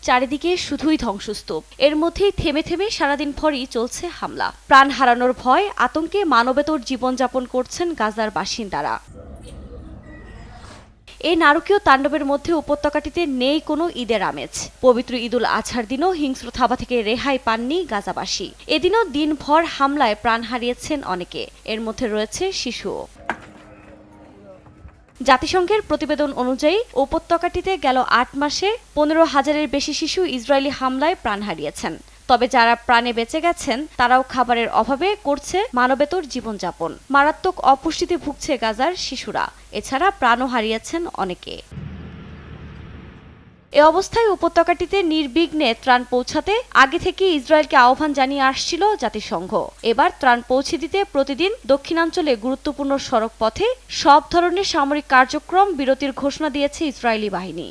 চারিদিকে শুধুই ধ্বংসস্তূপ। এর মধ্যেই থেমে থেমে সারাদিন ভরই চলছে হামলা। প্রাণ হারানোর ভয়, আতঙ্কে মানবেতর জীবনযাপন করছেন গাজার বাসিন্দারা। এই নারকীয় তাণ্ডবের মধ্যে উপত্যকাটিতে নেই কোনো ঈদের আমেজ। পবিত্র ঈদুল আজহার দিনও হিংস্র থাবা থেকে রেহাই পাননি গাজাবাসী। এদিনও দিনভর হামলায় প্রাণ হারিয়েছেন অনেকে, এর মধ্যে রয়েছে শিশুও। জাতিসংঘের প্রতিবেদন অনুযায়ী উপত্যকাটিতে গেল ৮ মাসে ১৫,০০০-এর বেশি শিশু ইসরায়েলি হামলায় প্রাণ হারিয়েছেন। তবে যারা প্রাণে বেঁচে গেছেন তারাও খাবারের অভাবে করছে মানবেতর জীবনযাপন। মারাত্মক অপুষ্টিতে ভুগছে গাজার শিশুরা। এছাড়া প্রাণও হারিয়েছেন অনেকে। এ অবস্থায় উপত্যকাটিতে নির্বিঘ্নে ত্রাণ পৌঁছাতে আগে থেকে ইসরায়েলকে আহ্বান জানিয়ে আসছিল জাতিসংঘ। এবার ত্রাণ পৌঁছে দিতে প্রতিদিন দক্ষিণাঞ্চলে গুরুত্বপূর্ণ সড়ক পথে সব ধরনের সামরিক কার্যক্রম বিরতির ঘোষণা দিয়েছে ইসরায়েলি বাহিনী।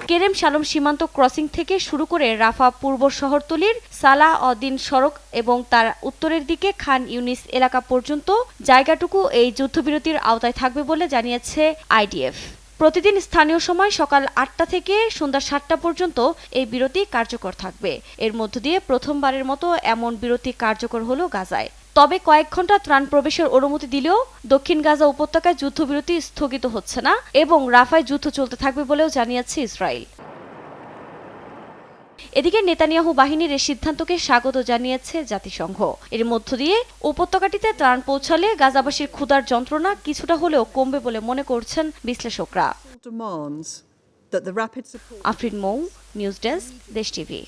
কেরেম শালম সীমান্ত ক্রসিং থেকে শুরু করে রাফা পূর্ব শহরতলির সালাহ অদিন সড়ক এবং তার উত্তরের দিকে খান ইউনিস এলাকা পর্যন্ত জায়গাটুকু এই যুদ্ধবিরতির আওতায় থাকবে বলে জানিয়েছে আইডিএফ। প্রতিদিন স্থানীয় সময় সকাল ৮টা থেকে সন্ধ্যা ৭টা পর্যন্ত এই বিরতি কার্যকর থাকবে। এর মধ্য দিয়ে প্রথমবারের মতো এমন বিরতি কার্যকর হলো গাজায়। তবে কয়েক ঘন্টা ত্রাণ প্রবেশের অনুমতি দিলেও দক্ষিণ গাজা উপত্যকায় যুদ্ধবিরতি স্থগিত হচ্ছে না এবং রাফায় যুদ্ধ চলতে থাকবে বলেও জানিয়েছে ইসরায়েল। এদিকে নেতানিয়াহু বাহিনীর এই সিদ্ধান্তকে স্বাগত জানিয়েছে জাতিসংঘ। এর মধ্য দিয়ে উপত্যকাটিতে ত্রাণ পৌঁছালে গাজাবাসীর ক্ষুধার যন্ত্রণা কিছুটা হলেও কমবে বলে মনে করছেন বিশ্লেষকরা। আফরিন মৌ, নিউজ ডেস্ক, দেশ টিভি।